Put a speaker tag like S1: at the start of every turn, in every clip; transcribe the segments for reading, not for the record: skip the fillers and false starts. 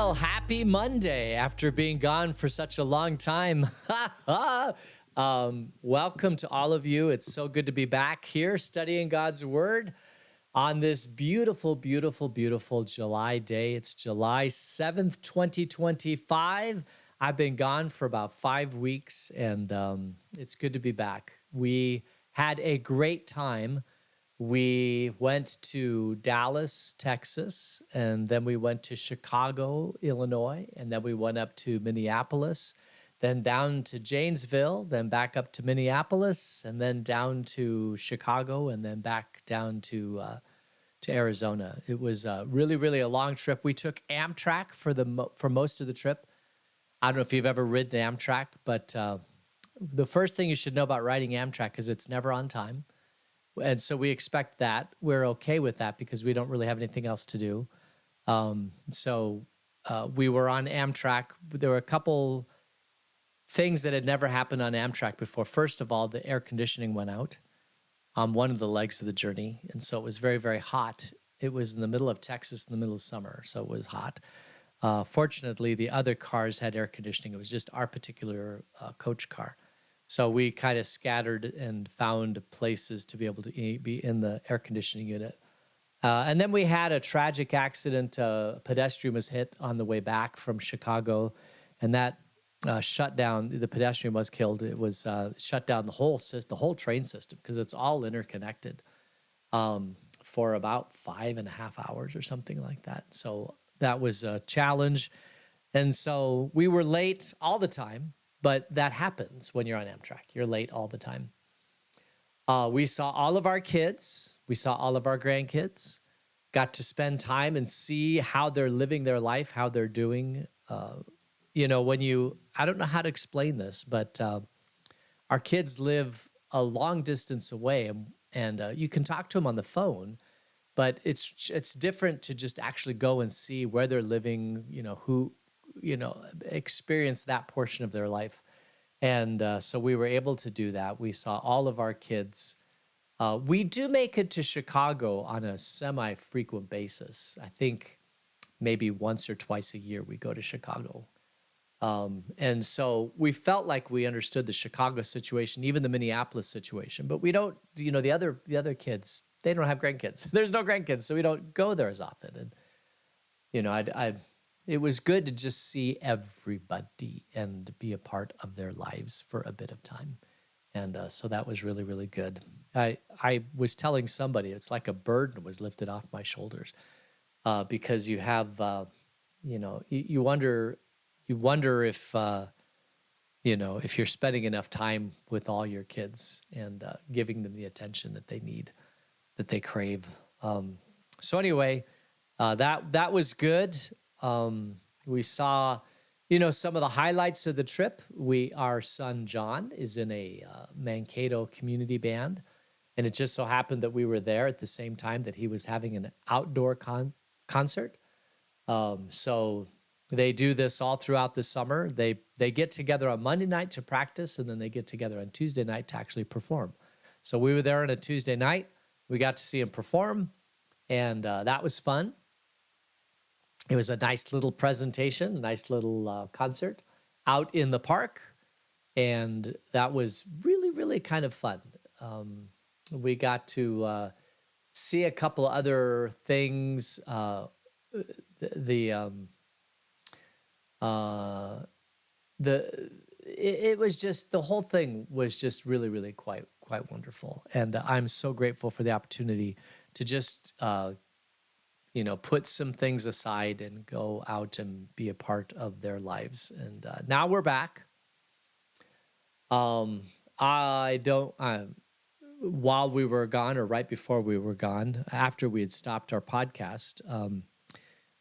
S1: Well, happy Monday after being gone for such a long time. Welcome to all of you. It's so good to be back here studying God's Word on this beautiful, beautiful, beautiful July day. It's July 7th, 2025. I've been gone for about 5 weeks, and it's good to be back. We had a great time. We went to Dallas, Texas, and then we went to Chicago, Illinois, and then we went up to Minneapolis, then down to Janesville, then back up to Minneapolis, and then down to Chicago, and then back down to Arizona. It was really, really a long trip. We took Amtrak for most of the trip. I don't know if you've ever ridden Amtrak, but the first thing you should know about riding Amtrak is it's never on time. And so we expect that. We're okay with that because we don't really have anything else to do. So we were on Amtrak. There were a couple things that had never happened on Amtrak before. First of all, the air conditioning went out on one of the legs of the journey. And so it was very, very hot. It was in the middle of Texas in the middle of summer, so it was hot. Fortunately, the other cars had air conditioning. It was just our particular coach car. So we kind of scattered and found places to be able to be in the air conditioning unit. And then we had a tragic accident. A pedestrian was hit on the way back from Chicago, and that shut down. The pedestrian was killed. It was shut down the whole train system because it's all interconnected for about 5.5 hours or something like that. So that was a challenge. And so we were late all the time. But that happens when you're on Amtrak. You're late all the time. We saw all of our kids. We saw all of our grandkids. Got to spend time and see how they're living their life, how they're doing. I don't know how to explain this, but our kids live a long distance away, and you can talk to them on the phone, but it's different to just actually go and see where they're living, experience that portion of their life. And so we were able to do that. We saw all of our kids. We do make it to Chicago on a semi-frequent basis. I think maybe once or twice a year we go to Chicago. And so we felt like we understood the Chicago situation, even the Minneapolis situation, but we don't, the other kids, they don't have grandkids. There's no grandkids, so we don't go there as often. And, it was good to just see everybody and be a part of their lives for a bit of time. And so that was really, really good. I was telling somebody it's like a burden was lifted off my shoulders because you have, you wonder if, if you're spending enough time with all your kids and giving them the attention that they need, that they crave. So anyway, that was good. We saw, some of the highlights of the trip. Our son John is in a Mankato community band, and it just so happened that we were there at the same time that he was having an outdoor concert. So they do this all throughout the summer. They get together on Monday night to practice, and then they get together on Tuesday night to actually perform. So we were there on a Tuesday night. We got to see him perform, and that was fun. It was a nice little presentation, a nice little concert out in the park, and that was really, really kind of fun. We got to see a couple other things. It was just, the whole thing was just really, really quite wonderful, and I'm so grateful for the opportunity to just put some things aside and go out and be a part of their lives. And now we're back. While we were gone, or right before we were gone, after we had stopped our podcast,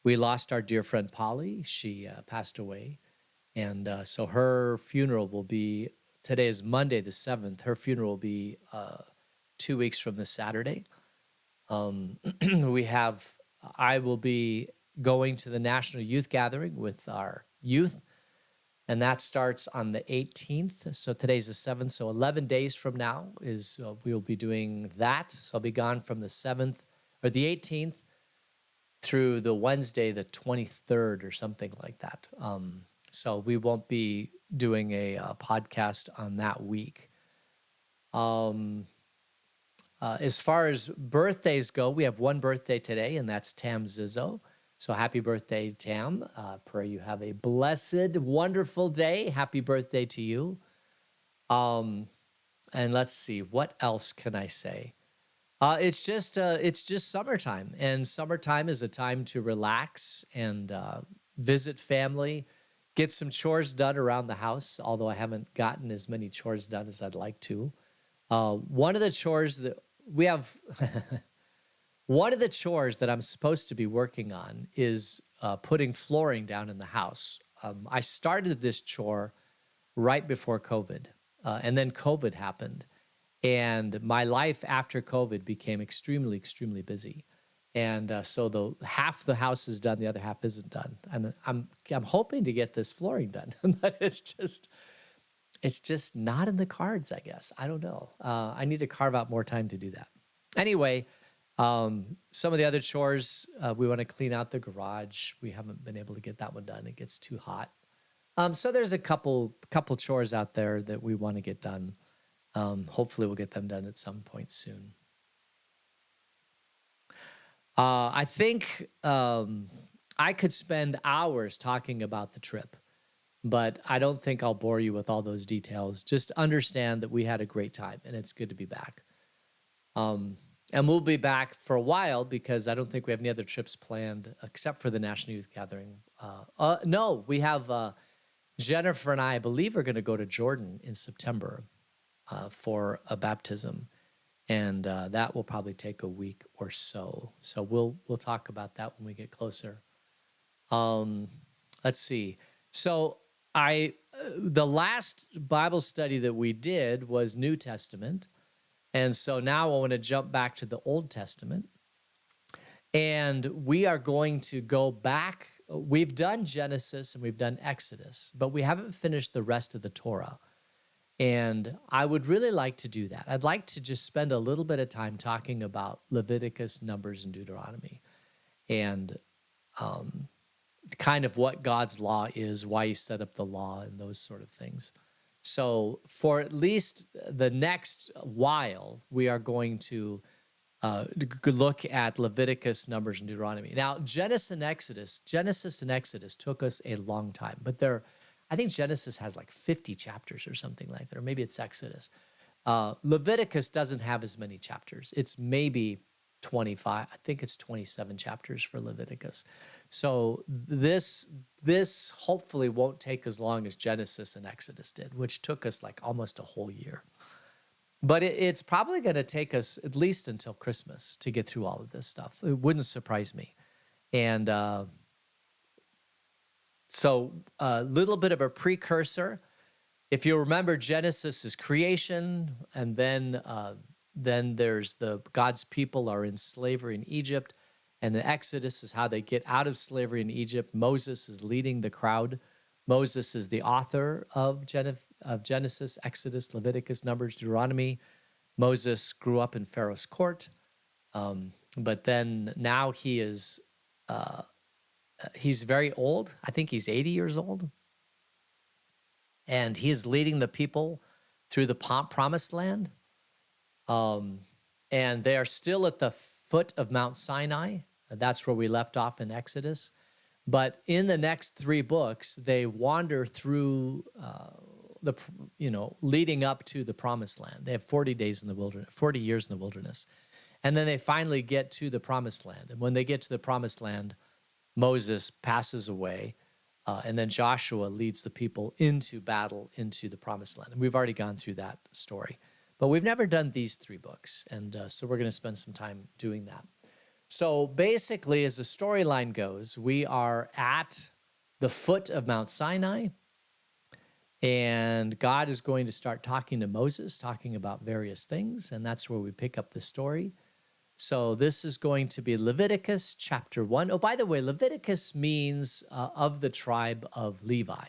S1: we lost our dear friend Polly. She passed away. And so her funeral will be, today is Monday the 7th. Her funeral will be 2 weeks from this Saturday. I will be going to the National Youth Gathering with our youth, and that starts on the 18th. So today's the 7th, so 11 days from now we will be doing that. So I'll be gone from the 7th or the 18th through the Wednesday, the 23rd, or something like that. So we won't be doing a podcast on that week. As far as birthdays go, we have one birthday today, and that's Tam Zizzo. So happy birthday, Tam. Pray you have a blessed, wonderful day. Happy birthday to you. And let's see, what else can I say? It's just summertime, and summertime is a time to relax and visit family, get some chores done around the house, although I haven't gotten as many chores done as I'd like to. One of the chores that we have, one of the chores that I'm supposed to be working on is putting flooring down in the house. I started this chore right before COVID, and then COVID happened. And my life after COVID became extremely, extremely busy. And so the half the house is done, the other half isn't done. And I'm hoping to get this flooring done, but it's just not in the cards, I guess. I don't know. I need to carve out more time to do that. Anyway, some of the other chores, we want to clean out the garage. We haven't been able to get that one done. It gets too hot. So there's a couple chores out there that we want to get done. Hopefully we'll get them done at some point soon. I think I could spend hours talking about the trip, but I don't think I'll bore you with all those details. Just understand that we had a great time, and it's good to be back. And we'll be back for a while because I don't think we have any other trips planned except for the National Youth Gathering. No, we have Jennifer and I believe are going to go to Jordan in September. For a baptism, and that will probably take a week or so. So we'll talk about that when we get closer. Let's see. So the last Bible study that we did was New Testament, and so now I want to jump back to the Old Testament, and we are going to go back. We've done Genesis and we've done Exodus, but we haven't finished the rest of the Torah. And I would really like to do that. I'd like to just spend a little bit of time talking about Leviticus, Numbers, and Deuteronomy, and kind of what God's law is, why he set up the law, and those sort of things. So for at least the next while, we are going to look at Leviticus, Numbers, and Deuteronomy. Now, Genesis and Exodus took us a long time, but I think Genesis has like 50 chapters or something like that, or maybe it's Exodus. Leviticus doesn't have as many chapters. It's maybe 25. I think it's 27 chapters for Leviticus. So this hopefully won't take as long as Genesis and Exodus did, which took us like almost a whole year. But it's probably going to take us at least until Christmas to get through all of this stuff. It wouldn't surprise me. And so a little bit of a precursor. If you remember, Genesis is creation, and then there's God's people are in slavery in Egypt, and the Exodus is how they get out of slavery in Egypt. Moses is leading the crowd. Moses is the author of Genesis, Exodus, Leviticus, Numbers, Deuteronomy. Moses grew up in Pharaoh's court, but then now he is... he's very old. I think he's 80 years old. And he is leading the people through the promised land. And they are still at the foot of Mount Sinai. That's where we left off in Exodus. But in the next 3 books, they wander through leading up to the promised land. They have 40 days in the wilderness, 40 years in the wilderness. And then they finally get to the promised land. And when they get to the promised land, Moses passes away, and then Joshua leads the people into battle into the promised land. And we've already gone through that story. But we've never done these 3 books, and so we're going to spend some time doing that. So basically, as the storyline goes, we are at the foot of Mount Sinai, and God is going to start talking to Moses, talking about various things, and that's where we pick up the story. So this is going to be Leviticus chapter 1. Oh, by the way, Leviticus means of the tribe of Levi.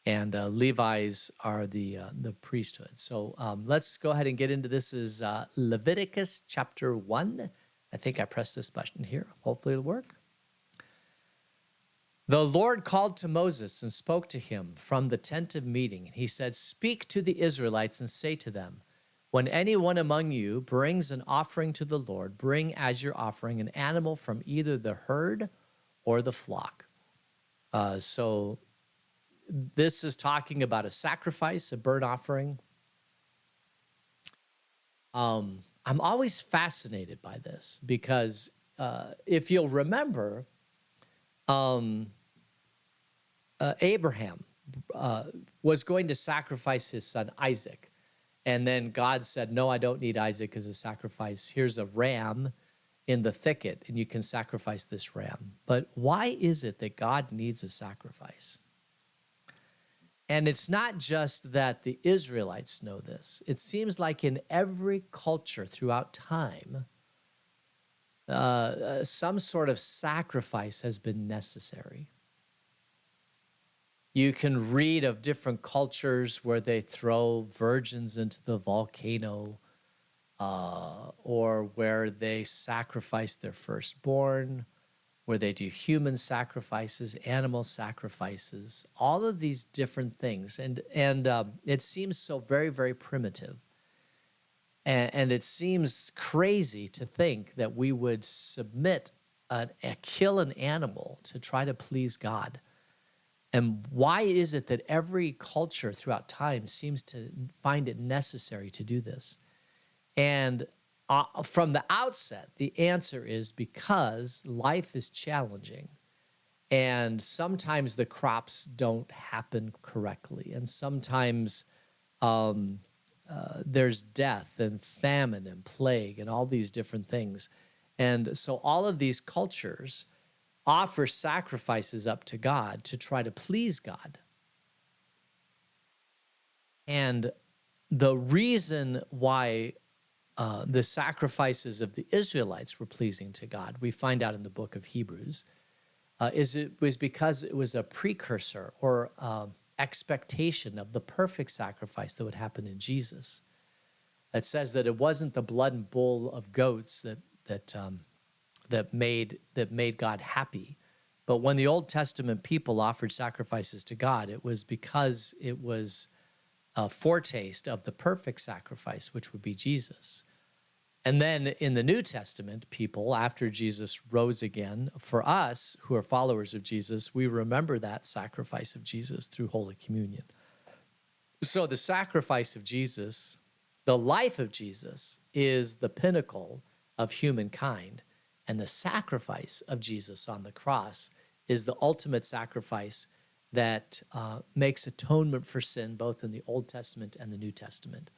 S1: And Levi's are the priesthood. So let's go ahead and get into this. This is Leviticus chapter 1. I think I pressed this button here. Hopefully it'll work. The Lord called to Moses and spoke to him from the tent of meeting. And he said, "Speak to the Israelites and say to them, when anyone among you brings an offering to the Lord, bring as your offering an animal from either the herd or the flock." So this is talking about a sacrifice, a burnt offering. I'm always fascinated by this because if you'll remember, Abraham was going to sacrifice his son Isaac. And then God said, "No, I don't need Isaac as a sacrifice. Here's a ram in the thicket, and you can sacrifice this ram." But why is it that God needs a sacrifice? And it's not just that the Israelites know this. It seems like in every culture throughout time, some sort of sacrifice has been necessary. You can read of different cultures where they throw virgins into the volcano, or where they sacrifice their firstborn, where they do human sacrifices, animal sacrifices, all of these different things. And it seems so very, very primitive. And it seems crazy to think that we would submit kill an animal to try to please God. And why is it that every culture throughout time seems to find it necessary to do this? And from the outset, the answer is because life is challenging. And sometimes the crops don't happen correctly. And sometimes there's death and famine and plague and all these different things. And so all of these cultures offer sacrifices up to God to try to please God. And the reason why the sacrifices of the Israelites were pleasing to God, we find out in the book of Hebrews, it was because it was a precursor or expectation of the perfect sacrifice that would happen in Jesus. It says that it wasn't the blood and bull of goats that made God happy, but when the Old Testament people offered sacrifices to God, it was because it was a foretaste of the perfect sacrifice, which would be Jesus. And then in the New Testament, people, after Jesus rose again, for us who are followers of Jesus, we remember that sacrifice of Jesus through Holy Communion. So the sacrifice of Jesus, the life of Jesus, is the pinnacle of humankind. And the sacrifice of Jesus on the cross is the ultimate sacrifice that makes atonement for sin, both in the Old Testament and the New Testament.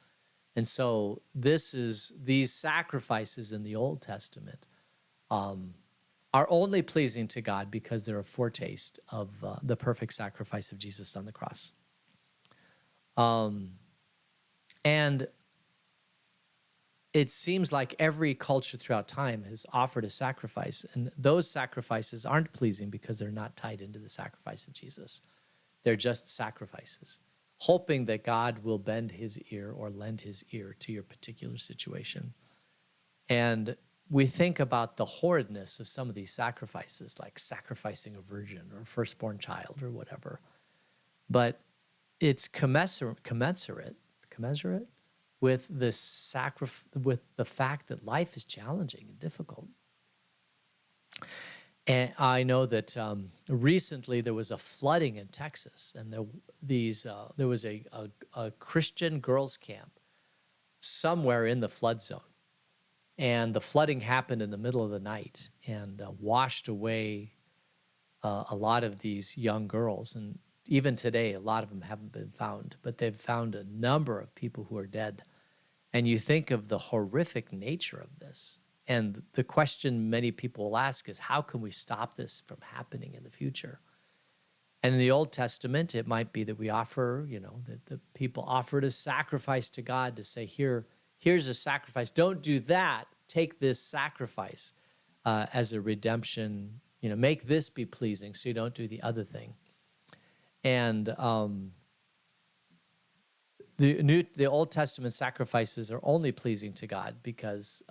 S1: And so these sacrifices in the Old Testament are only pleasing to God because they're a foretaste of the perfect sacrifice of Jesus on the cross. And it seems like every culture throughout time has offered a sacrifice, and those sacrifices aren't pleasing because they're not tied into the sacrifice of Jesus. They're just sacrifices, hoping that God will bend his ear or lend his ear to your particular situation. And we think about the horridness of some of these sacrifices, like sacrificing a virgin or a firstborn child or whatever. But it's commensurate with with the fact that life is challenging and difficult. And I know that recently there was a flooding in Texas, and there was a Christian girls' camp somewhere in the flood zone. And the flooding happened in the middle of the night and washed away a lot of these young girls. And even today, a lot of them haven't been found, but they've found a number of people who are dead. And you think of the horrific nature of this. And the question many people will ask is, how can we stop this from happening in the future? And in the Old Testament, it might be that we offer, that the people offered a sacrifice to God to say, here's a sacrifice. Don't do that. Take this sacrifice as a redemption. Make this be pleasing so you don't do the other thing. And the Old Testament sacrifices are only pleasing to God because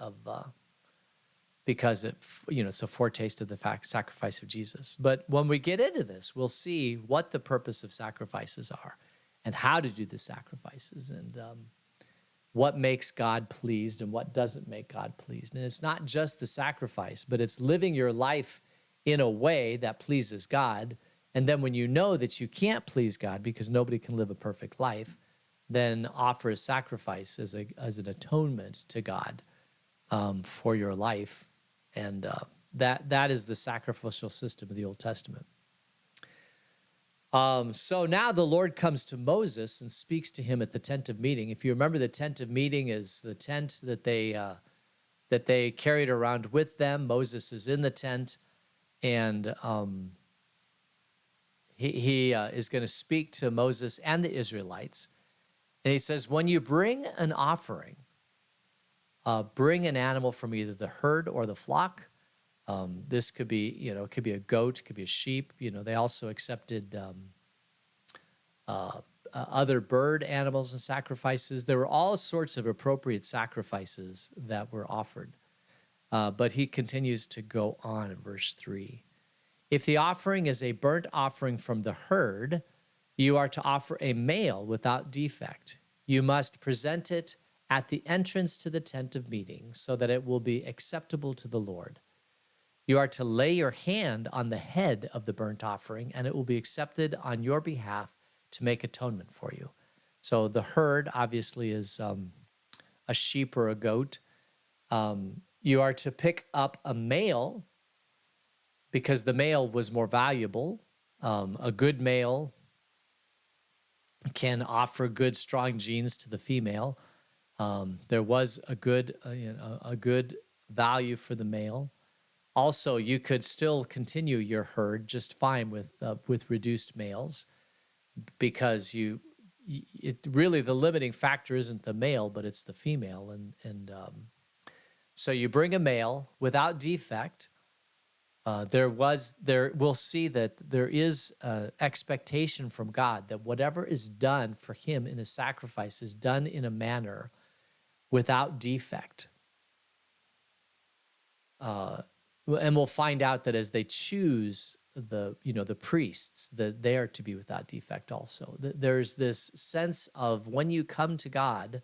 S1: because it's a foretaste of the sacrifice of Jesus. But when we get into this, we'll see what the purpose of sacrifices are and how to do the sacrifices, and what makes God pleased and what doesn't make God pleased. And it's not just the sacrifice, but it's living your life in a way that pleases God. And then when you know that you can't please God because nobody can live a perfect life, then offer a sacrifice as an atonement to God for your life. And that is the sacrificial system of the Old Testament. So now the Lord comes to Moses and speaks to him at the tent of meeting. If you remember, the tent of meeting is the tent that they carried around with them. Moses is in the tent, and he is going to speak to Moses and the Israelites. And he says, when you bring an offering, bring an animal from either the herd or the flock. This could be, it could be a goat, it could be a sheep. They also accepted other bird animals and sacrifices. There were all sorts of appropriate sacrifices that were offered. But he continues to go on in verse 3. If the offering is a burnt offering from the herd, you are to offer a male without defect. You must present it at the entrance to the tent of meeting so that it will be acceptable to the Lord. You are to lay your hand on the head of the burnt offering, and it will be accepted on your behalf to make atonement for you. So the herd obviously is a sheep or a goat. You are to pick up a male because the male was more valuable. A good male can offer good, strong genes to the female. There was a good value for the male. Also, you could still continue your herd just fine with reduced males, because really the limiting factor isn't the male, but it's the female, and so you bring a male without defect. We'll see that there is expectation from God that whatever is done for him in a sacrifice is done in a manner without defect. And we'll find out that as they choose the priests, that they are to be without defect also. There's this sense of when you come to God,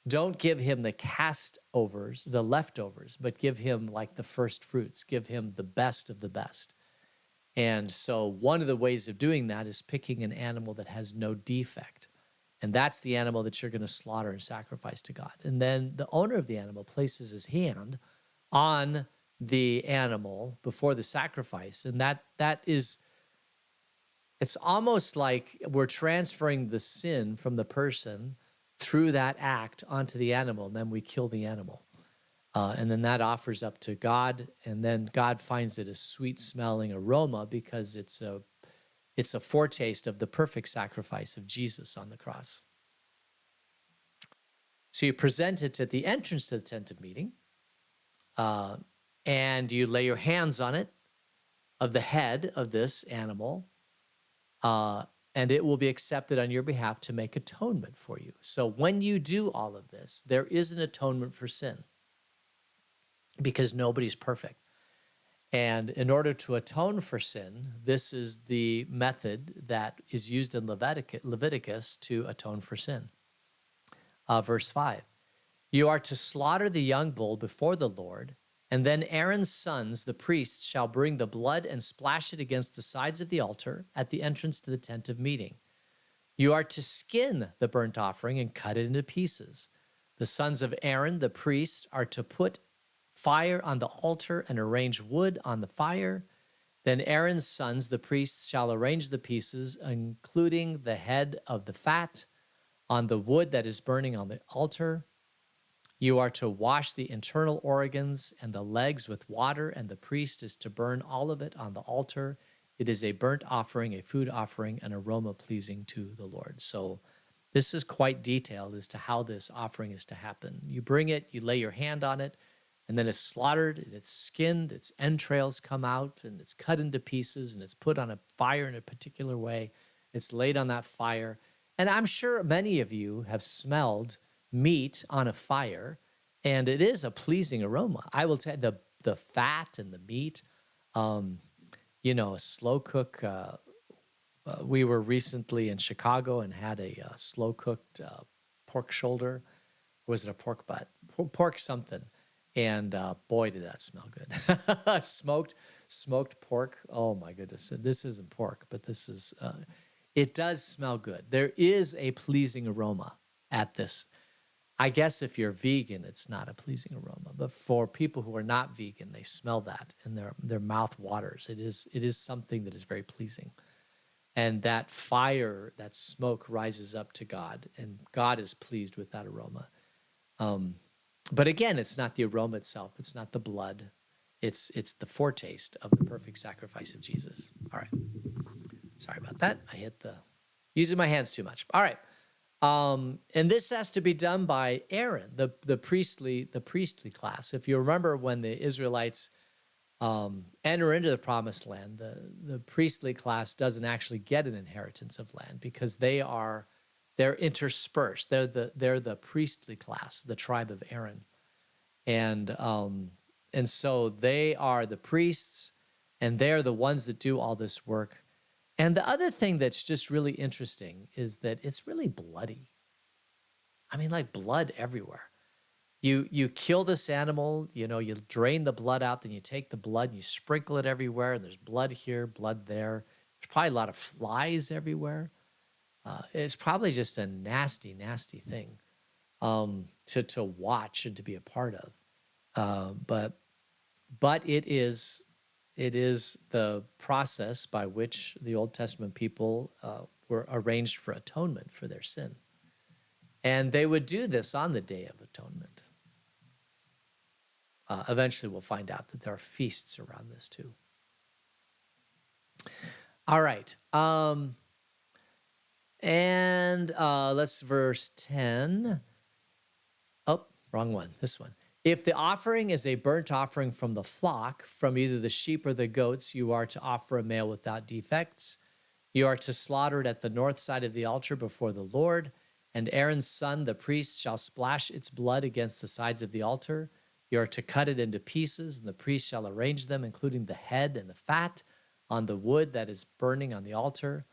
S1: don't give him the castovers, the leftovers, but give him like the first fruits. Give him the best of the best. And so one of the ways of doing that is picking an animal that has no defect. And that's the animal that you're going to slaughter and sacrifice to God. And then the owner of the animal places his hand on the animal before the sacrifice. And that is, it's almost like we're transferring the sin from the person through that act onto the animal, and then we kill the animal. And then that offers up to God, and then God finds it a sweet-smelling aroma because it's a foretaste of the perfect sacrifice of Jesus on the cross. So you present it at the entrance to the tent of meeting, and you lay your hands on it, of the head of this animal, and it will be accepted on your behalf to make atonement for you. So when you do all of this, there is an atonement for sin, because nobody's perfect. And in order to atone for sin, this is the method that is used in Leviticus to atone for sin. Verse 5, you are to slaughter the young bull before the Lord, and then Aaron's sons, the priests, shall bring the blood and splash it against the sides of the altar at the entrance to the tent of meeting. You are to skin the burnt offering and cut it into pieces. The sons of Aaron, the priest, are to put fire on the altar and arrange wood on the fire. Then Aaron's sons, the priests, shall arrange the pieces, including the head of the fat, on the wood that is burning on the altar. You are to wash the internal organs and the legs with water, and the priest is to burn all of it on the altar. It is a burnt offering, a food offering, an aroma pleasing to the Lord. So this is quite detailed as to how this offering is to happen. You bring it, you lay your hand on it, and then it's slaughtered, and it's skinned, its entrails come out, and it's cut into pieces, and it's put on a fire in a particular way. It's laid on that fire. And I'm sure many of you have smelled meat on a fire, and it is a pleasing aroma. I will tell you, the fat and the meat. A slow cook. We were recently in Chicago and had a slow cooked pork shoulder. Was it a pork butt? Pork something. And boy, did that smell good. smoked pork. Oh my goodness. This isn't pork, but it does smell good. There is a pleasing aroma at this. I guess if you're vegan, it's not a pleasing aroma, but for people who are not vegan, they smell that and their mouth waters. It is something that is very pleasing. And that fire, that smoke rises up to God, and God is pleased with that aroma. But again, it's not the aroma itself. It's not the blood. It's the foretaste of the perfect sacrifice of Jesus. All right. Sorry about that. I hit using my hands too much. All right. And this has to be done by Aaron, the priestly class. If you remember when the Israelites enter into the promised land, the priestly class doesn't actually get an inheritance of land because they're interspersed. They're the priestly class, the tribe of Aaron, and so they are the priests, and they're the ones that do all this work. And the other thing that's just really interesting is that it's really bloody. I mean, like blood everywhere. You kill this animal, you drain the blood out, then you take the blood and you sprinkle it everywhere, and there's blood here, blood there. There's probably a lot of flies everywhere. It's probably just a nasty, nasty thing to watch and to be a part of. But it is the process by which the Old Testament people were arranged for atonement for their sin. And they would do this on the Day of Atonement. Eventually, we'll find out that there are feasts around this too. All right. Let's verse 10. Oh, wrong one. This one. If the offering is a burnt offering from the flock, from either the sheep or the goats, you are to offer a male without defects. You are to slaughter it at the north side of the altar before the Lord, and Aaron's son, the priest, shall splash its blood against the sides of the altar. You are to cut it into pieces, and the priest shall arrange them, including the head and the fat, on the wood that is burning on the altar.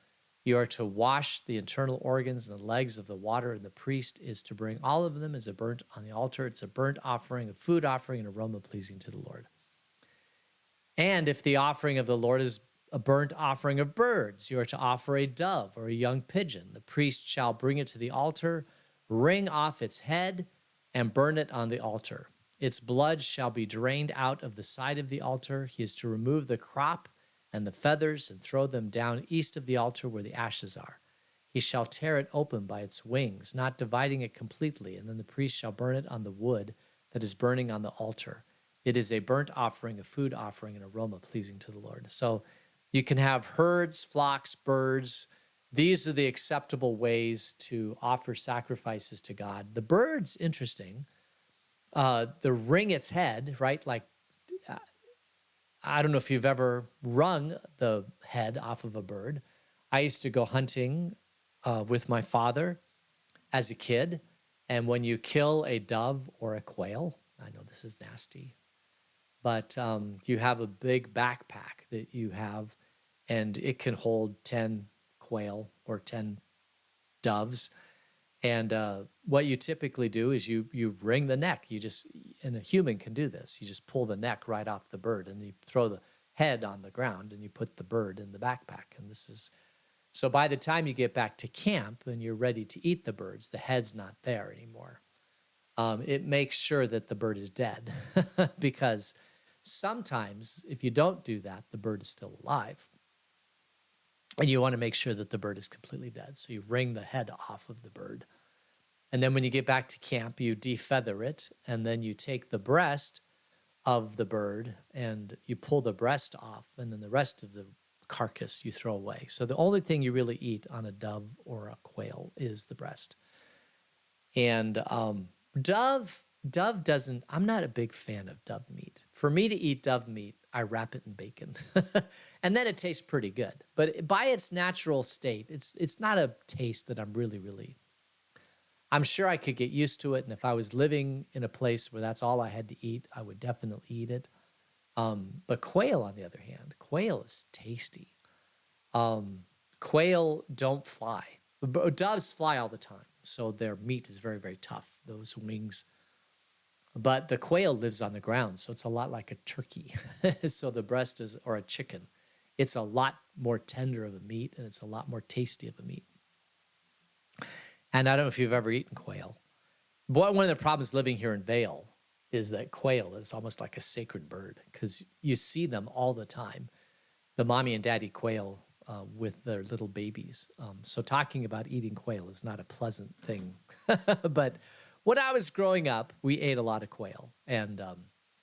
S1: You are to wash the internal organs and the legs of the water, and the priest is to bring all of them as a burnt on the altar. It's a burnt offering, a food offering, an aroma pleasing to the Lord. And if the offering of the Lord is a burnt offering of birds, you are to offer a dove or a young pigeon. The priest shall bring it to the altar, wring off its head, and burn it on the altar. Its blood shall be drained out of the side of the altar. He is to remove the crop and the feathers and throw them down east of the altar where the ashes are. He shall tear it open by its wings, not dividing it completely, and then the priest shall burn it on the wood that is burning on the altar. It is a burnt offering, a food offering, an aroma pleasing to the Lord. So you can have herds, flocks, birds. These are the acceptable ways to offer sacrifices to God. The birds, interesting. The wring its head, right? Like, I don't know if you've ever wrung the head off of a bird. I used to go hunting with my father as a kid. And when you kill a dove or a quail, I know this is nasty, but you have a big backpack that you have, and it can hold 10 quail or 10 doves. And what you typically do is you wring the neck. And a human can do this. You just pull the neck right off the bird, and you throw the head on the ground, and you put the bird in the backpack. And so by the time you get back to camp and you're ready to eat the birds, the head's not there anymore. It makes sure that the bird is dead because sometimes if you don't do that, the bird is still alive. And you want to make sure that the bird is completely dead. So you wring the head off of the bird. And then when you get back to camp, you defeather it. And then you take the breast of the bird and you pull the breast off. And then the rest of the carcass you throw away. So the only thing you really eat on a dove or a quail is the breast. And dove doesn't, I'm not a big fan of dove meat. For me to eat dove meat, I wrap it in bacon. And then it tastes pretty good. But by its natural state, it's not a taste that I'm really, I'm sure I could get used to it. And if I was living in a place where that's all I had to eat, I would definitely eat it. But quail, on the other hand, quail is tasty. Quail don't fly. Doves fly all the time, so their meat is very, very tough, those wings. But the quail lives on the ground, so it's a lot like a turkey. So the breast is, or a chicken, it's a lot more tender of a meat, and it's a lot more tasty of a meat. And I don't know if you've ever eaten quail. But one of the problems living here in Vail is that quail is almost like a sacred bird because you see them all the time. The mommy and daddy quail with their little babies. So talking about eating quail is not a pleasant thing. But when I was growing up, we ate a lot of quail, and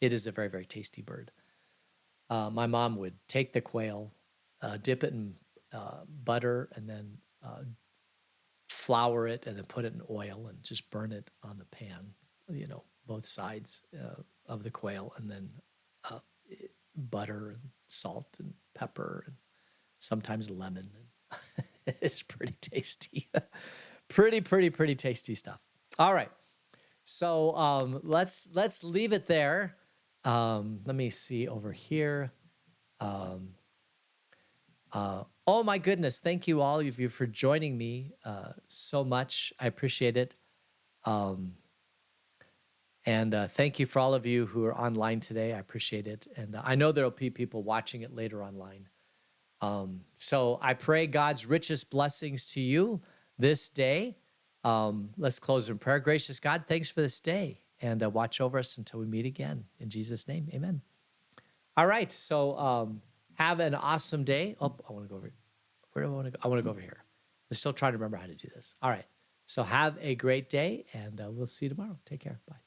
S1: it is a very, very tasty bird. My mom would take the quail, dip it in butter, and then flour it, and then put it in oil and just burn it on the pan, both sides of the quail, and then butter and salt and pepper and sometimes lemon. It's pretty tasty. Pretty tasty stuff. All right. So let's leave it there. Let me see over here. Oh my goodness. Thank you all of you for joining me so much. I appreciate it. And thank you for all of you who are online today. I appreciate it. And I know there'll be people watching it later online. So I pray God's richest blessings to you this day. Let's close in prayer. Gracious God, thanks for this day. And watch over us until we meet again. In Jesus' name, amen. All right. So have an awesome day. Oh, I want to go over. Where do I want to go? I want to go over here. I'm still trying to remember how to do this. All right. So have a great day, and we'll see you tomorrow. Take care. Bye.